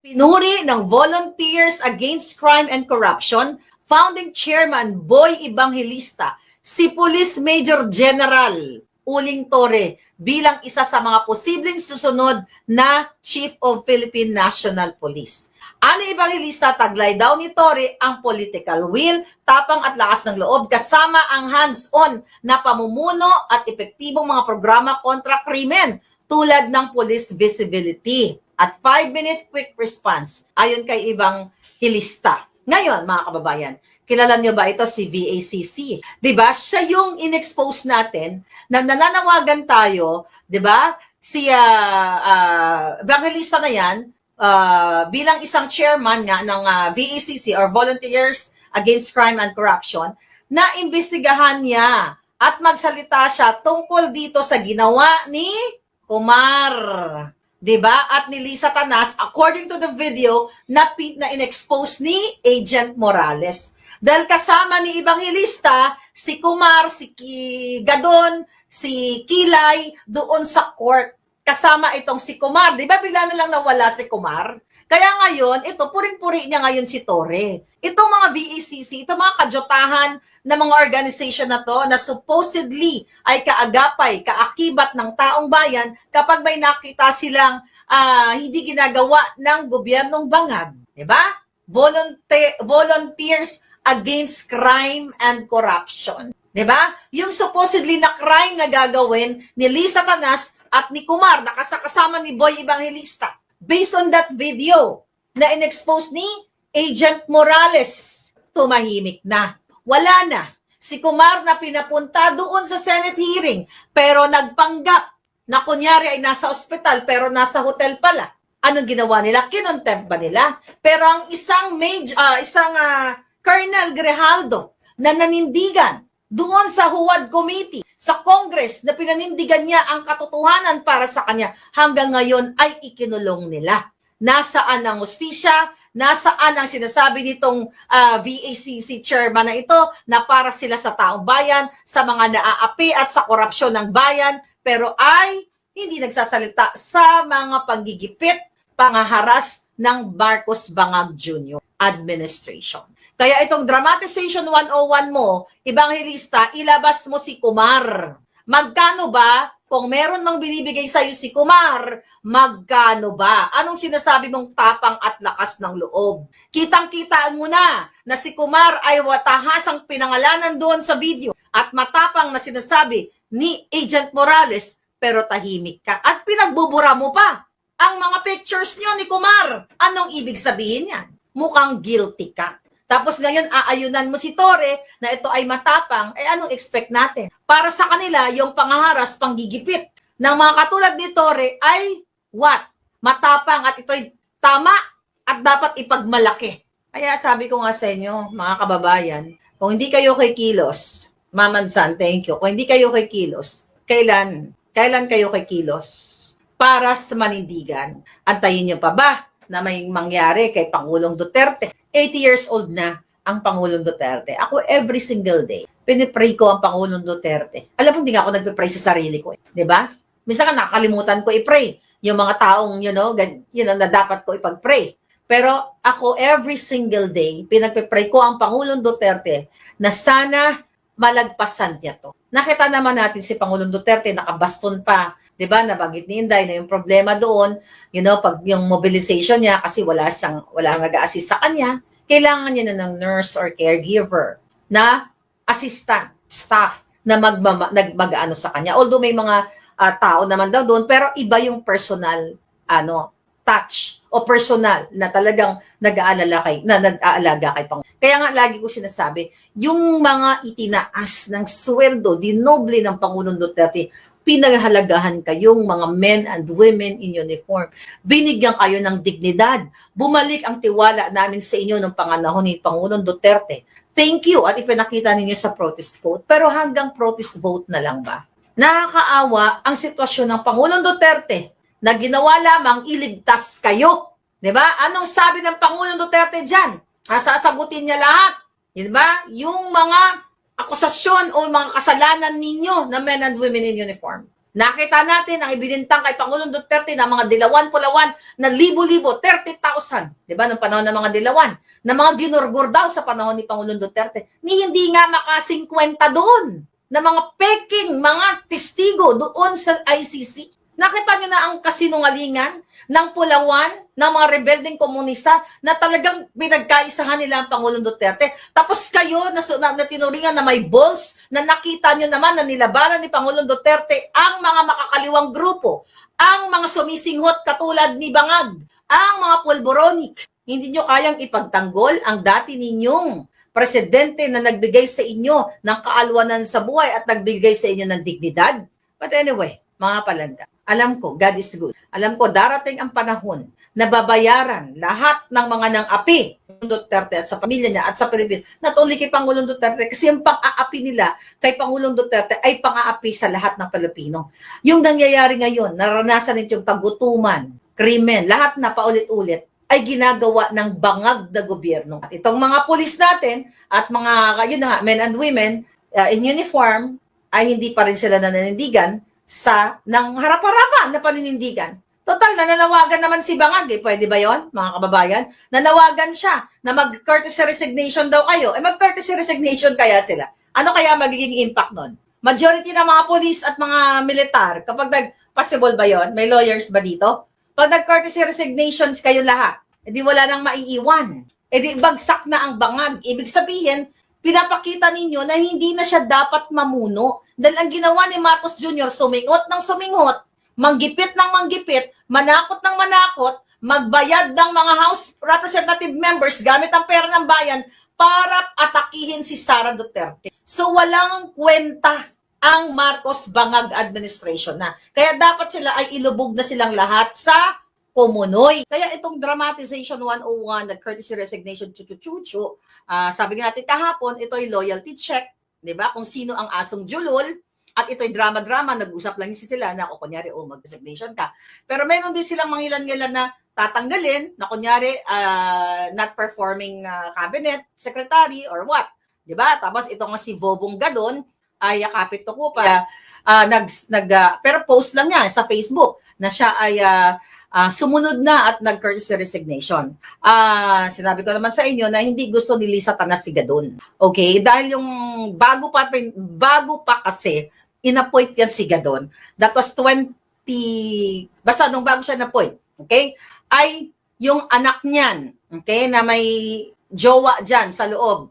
Pinuri ng Volunteers Against Crime and Corruption, Founding Chairman Boy Evangelista, si Police Major General Uling Torre bilang isa sa mga posibleng susunod na Chief of Philippine National Police. Ani Evangelista, taglay daw ni Torre ang political will, tapang at lakas ng loob kasama ang hands-on na pamumuno at epektibong mga programa kontra krimen tulad ng police visibility at 5-minute quick response ayon kay Evangelista. Ngayon, mga kababayan, kilala niyo ba ito si VACC? 'Di ba? Siya yung inexpose natin na nananawagan tayo, 'di ba? Si Evangelista na 'yan bilang isang chairman nga ng VACC or Volunteers Against Crime and Corruption na imbestigahan niya at magsalita siya tungkol dito sa ginawa ni Kumar. Diba? At ni Lisa Tanas, according to the video, na in-expose ni Agent Morales. Dahil kasama ni Evangelista, si Kumar, si Gadon, si Kilay, doon sa court. Kasama itong si Kumar. Diba bigla na lang nawala si Kumar? Kaya ngayon, ito, puring-puri niya ngayon si Torre. Itong mga VACC, itong mga kajotahan na mga organization na to na supposedly ay kaagapay, kaakibat ng taong bayan kapag may nakita silang hindi ginagawa ng gobyernong bangag. Diba? Volunteers Against Crime and Corruption. Diba? Yung supposedly na crime na gagawin ni Lisa Tanas at ni Kumar na kasama ni Boy Evangelista. Based on that video na in-expose ni Agent Morales, tumahimik na. Wala na. Si Kumar na pinapunta doon sa Senate hearing pero nagpanggap na kunyari ay nasa ospital pero nasa hotel pala. Anong ginawa nila? Kinontempt ba nila? Pero ang isang Colonel Grijaldo na nanindigan doon sa Huwad Committee, sa Congress, na pinanindigan niya ang katotohanan para sa kanya, hanggang ngayon ay ikinulong nila. Nasaan ang hustisya? Nasaan ang sinasabi nitong VACC chairman na ito na para sila sa taong bayan, sa mga naaapi at sa korupsyon ng bayan, pero ay hindi nagsasalita sa mga panggigipit, pangaharas ng Marcos Bangag Jr. administration. Kaya itong dramatization 101 mo, Evangelista, ilabas mo si Kumar. Magkano ba? Kung meron mang binibigay sa'yo si Kumar, magkano ba? Anong sinasabi mong tapang at lakas ng loob? Kitang-kitaan mo na si Kumar ay watahasang pinangalanan doon sa video at matapang na sinasabi ni Agent Morales, pero tahimik ka. At pinagbubura mo pa ang mga pictures niyo ni Kumar. Anong ibig sabihin yan? Mukhang guilty ka. Tapos ngayon, aayunan mo si Torre na ito ay matapang, anong expect natin? Para sa kanila, yung pangaharas, panggigipit ng mga katulad ni Torre ay what? Matapang at ito'y tama at dapat ipagmalaki. Kaya sabi ko nga sa inyo, mga kababayan, kung hindi kayo kay kilos, Mamansan, thank you. Kung hindi kayo kay kilos, kailan kayo kay kilos? Para sa manindigan. Antayin nyo pa ba na may mangyari kay Pangulong Duterte? 80 years old na ang Pangulong Duterte. Ako every single day, pinipray ko ang Pangulong Duterte. Alam mo, hindi nga ako nagpipray sa sarili ko. Di ba? Minsan ka nakakalimutan ko i-pray. Yung mga taong, na dapat ko ipag-pray. Pero ako every single day, pinagpipray ko ang Pangulong Duterte na sana malagpasan niya to. Nakita naman natin si Pangulong Duterte, nakabaston pa. Diba, nabanggit ni Inday na yung problema doon, pag yung mobilization niya kasi wala nag-a-assist sa kanya, kailangan niya na ng nurse or caregiver na assistant, staff na mag-ano sa kanya. Although may mga tao naman daw doon, pero iba yung personal touch o personal na talagang nag-aalaga kay Pangulong. Kaya nga lagi ko sinasabi, yung mga itinaas ng sweldo, dinoble ng Pangulong Duterte, pinaghalagaan kayong mga men and women in uniform. Binigyan kayo ng dignidad. Bumalik ang tiwala namin sa inyo ng panganahon ni Pangulong Duterte. Thank you at ipinakita ninyo sa protest vote. Pero hanggang protest vote na lang ba? Nakakaawa ang sitwasyon ng Pangulong Duterte na ginawa lamang iligtas kayo. Diba? Anong sabi ng Pangulong Duterte dyan? Sasagutin niya lahat. Diba? Yung mga akusasyon o mga kasalanan ninyo na men and women in uniform. Nakita natin ang ibinintang kay Pangulong Duterte na mga dilawan-pulawan na libo-libo, 30,000, di ba, noong panahon ng mga dilawan, na mga ginurgur daw sa panahon ni Pangulong Duterte, ni hindi nga maka-50 doon, na mga peking, mga testigo doon sa ICC. Nakita nyo na ang kasinungalingan ng Pulawan, ng mga rebelding komunista na talagang pinagkaisahan nila ang Pangulong Duterte. Tapos kayo na tinuringan na may balls na nakita nyo naman na nilabanan ni Pangulong Duterte ang mga makakaliwang grupo, ang mga sumisinghot katulad ni Bangag, ang mga pulboronic. Hindi nyo kayang ipagtanggol ang dati ninyong presidente na nagbigay sa inyo ng kaalwanan sa buhay at nagbigay sa inyo ng dignidad. But anyway, mga palanda, alam ko, God is good. Alam ko, darating ang panahon na babayaran lahat ng mga nang-api ng Duterte at sa pamilya niya at sa Pilipinas, not only kay Pangulong Duterte, kasi yung pang-aapi nila kay Pangulong Duterte ay pang-aapi sa lahat ng Pilipino. Yung nangyayari ngayon, naranasan nito yung kagutuman, krimen, lahat na paulit-ulit, ay ginagawa ng bangag na gobyerno. At itong mga pulis natin at mga, yun na nga, men and women in uniform, ay hindi pa rin sila nananindigan ng harap-harapan na paninindigan. Total, nananawagan naman si Bangag eh. Pwede ba yon, mga kababayan? Nanawagan siya na mag-courtesy resignation daw kayo. Mag-courtesy resignation kaya sila. Ano kaya magiging impact nun? Majority ng mga police at mga militar, kapag possible ba yon? May lawyers ba dito? Pag nag-courtesy resignations kayo lahat, edi wala nang maiiwan. Edi bagsak na ang Bangag. Ibig sabihin, pinapakita ninyo na hindi na siya dapat mamuno. Dahil ang ginawa ni Marcos Jr., sumingot ng sumingot, manggipit ng manggipit, manakot ng manakot, magbayad ng mga House Representative members gamit ang pera ng bayan para atakihin si Sara Duterte. So walang kwenta ang Marcos Bangag administration na. Kaya dapat sila ay ilubog na silang lahat sa Kumunoy. Kaya itong dramatization 101, the courtesy resignation, chuchu-chuchu, sabi nga natin kahapon, ito ay loyalty check, di ba? Kung sino ang asong julol, at ito'y drama-drama, nag-usap lang sila na, kunyari, mag-resignation ka. Pero meron din silang mangilan-ngilan na tatanggalin, na kunyari, not performing cabinet secretary or what. Di ba? Tapos ito nga si Bobong Gadon, ay yakapit to ko pa, pero post lang niya sa Facebook, na siya ay sumunod na at nag-courtesy resignation. Sinabi ko naman sa inyo na hindi gusto ni Lisa Tanas si Gadon. Okay? Dahil yung bago pa kasi, in-appoint yan si Gadon. That was basta nung bago siya na-appoint, okay? Ay yung anak niyan, okay, na may jowa dyan sa loob,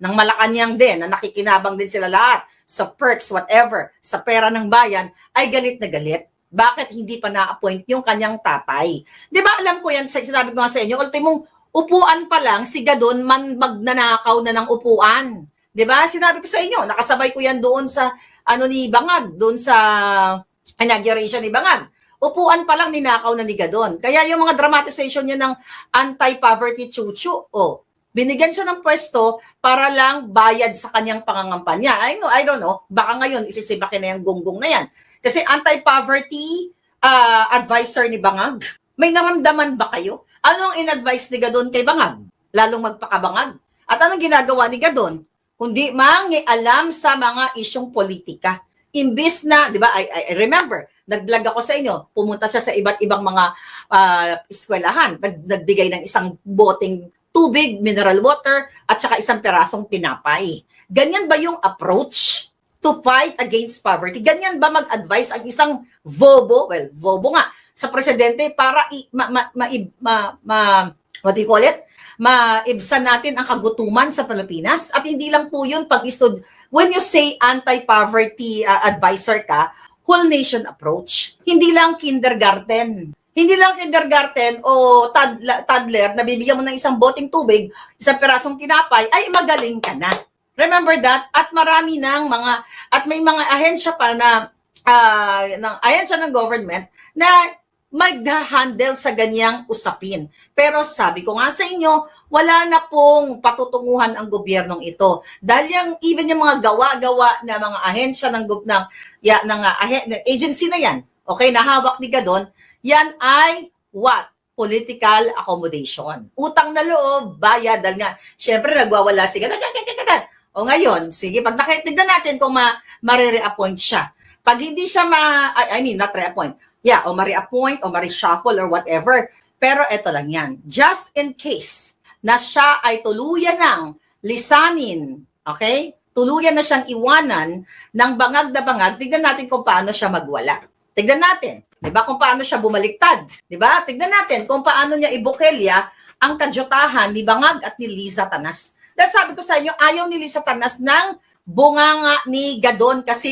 ng Malacanang din, na nakikinabang din sila lahat sa perks, whatever, sa pera ng bayan, ay galit na galit. Bakit hindi pa na-appoint yung kanyang tatay? Di ba alam ko yan, sinabi ko nga sa inyo, ultimong upuan pa lang, si Gadon magnanakaw na ng upuan. Di ba? Sinabi ko sa inyo, nakasabay ko yan doon sa, ni Bangag, doon sa inauguration ni Bangag. Upuan pa lang ninakaw na ni Gadon. Kaya yung mga dramatization niya ng anti-poverty chuchu, binigyan siya ng pwesto para lang bayad sa kanyang pangangampanya. I don't know, baka ngayon isisibakin na yung gonggong na yan. Kasi anti-poverty advisor ni Bangag, may naramdaman ba kayo? Anong in-advise ni Gadon kay Bangag? Lalong magpakabangag. At anong ginagawa ni Gadon? Kundi mangialam sa mga isyong politika. Imbis na, di ba, I remember, nag-vlog ako sa inyo, pumunta siya sa iba't ibang mga eskwelahan, nagbigay ng isang boteng tubig, mineral water, at saka isang perasong tinapay. Ganyan ba yung approach to fight against poverty? Ganyan ba mag-advise ang isang bobo, bobo nga, sa presidente para what do you call it? Maibsan natin ang kagutuman sa Pilipinas? At hindi lang po yun when you say anti-poverty advisor ka, whole nation approach. Hindi lang kindergarten. Hindi lang kindergarten o toddler na bibigyan mo ng isang boteng tubig, isang perasong tinapay, ay magaling ka na. Remember that? At marami at may mga ahensya pa na, ahensya ng government na mag-handle sa ganyang usapin. Pero sabi ko nga sa inyo, wala na pong patutunguhan ang gobyernong ito. Dahil even yung mga gawa-gawa na mga ahensya ng agency na yan, okay, nahawak ni Gadon, yan ay what? Political accommodation. Utang na loob, bayad, dahil nga, syempre nagwawala si Gadon. O ngayon, sige, pag nakikita natin kung ma-re-appoint siya. Pag hindi siya not reappoint. Yeah, o ma-reappoint, o ma-reshuffle, or whatever. Pero eto lang yan. Just in case na siya ay tuluyan ng lisanin, okay? Tuluyan na siyang iwanan ng bangag na bangag, tignan natin kung paano siya magwala. Tignan natin, di ba, kung paano siya bumaliktad. Di ba? Tignan natin kung paano niya ibukelya ang kadyutahan ni Bangag at ni Liza Tanas. Dahil sabi ko sa inyo, ayaw ni Liza Tanas ng bunganga ni Gadon kasi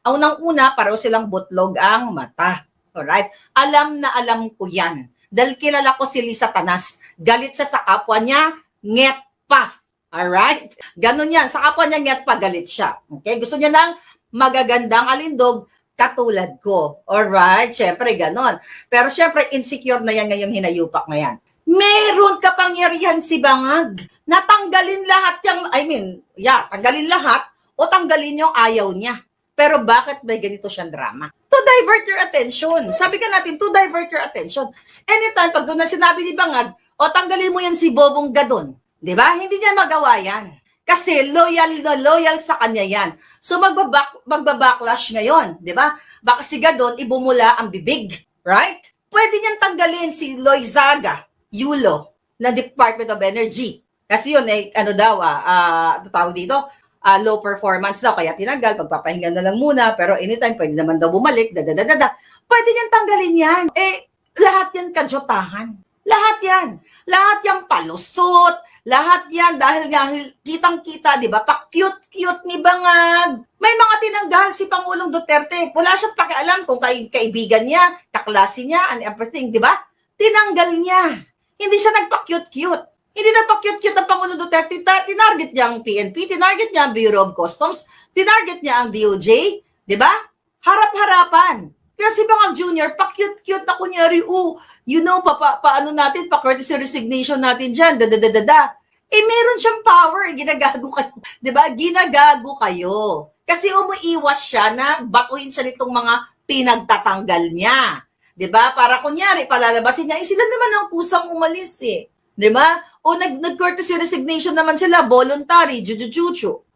unang-una, pareho silang butlog ang mata. Alright? Alam na alam ko yan. Dahil kilala ko si Liza Tanas. Galit siya sa kapwa niya, nget pa. Alright? Ganon yan. Sa kapwa niya, nget pa, galit siya. Okay? Gusto niya ng magagandang alindog katulad ko. Alright? Siyempre, ganon. Pero siyempre, insecure na yan ngayong hinayupak na yan. Meron kapangyarihan si Bangag na tanggalin lahat yung, tanggalin lahat o tanggalin yung ayaw niya. Pero bakit may ganito siyang drama? To divert your attention. Sabi ka natin, to divert your attention. Anytime, pag doon na sinabi ni Bangag, o tanggalin mo yan si Bobong Gadon. Di ba? Hindi niya magawa yan. Kasi loyal sa kanya yan. So magbabacklash ngayon. Di ba? Baka si Gadon, ibumula ang bibig. Right? Pwede niyan tanggalin si Loizaga, Yulo, na Department of Energy. Kasi yun, tawag dito, low performance daw, kaya tinanggal, pagpapahinga na lang muna, pero anytime, pwede naman daw bumalik, Pwede niyan tanggalin yan. Lahat yan kadyotahan. Lahat yan. Lahat yan palusot. Lahat yan dahil kitang-kita, di ba? Pa-cute-cute ni Bangag. May mga tinanggal si Pangulong Duterte. Wala siyang pakialam kung kaibigan niya, kaklase niya, and everything, di ba? Tinanggal niya. Hindi siya nagpa-cute-cute. Hindi nagpa-cute-cute ang Pangulong Duterte. Tinarget niya ang PNP, tinarget niya ang Bureau of Customs, tinarget niya ang DOJ, di ba? Harap-harapan. Kaya si Bangag Jr., pa-cute-cute na kunyari, paano natin, pa-courtesy resignation natin dyan, meron siyang power, ginagago kayo. Di ba? Ginagago kayo. Kasi umuiwas siya na batuhin siya nitong mga pinagtatanggal niya. Di ba? Para kunyari, palalabasin niya, sila naman ang kusang umalis eh. Di ba? O nag-courtesy resignation naman sila, voluntary, jujujuchu.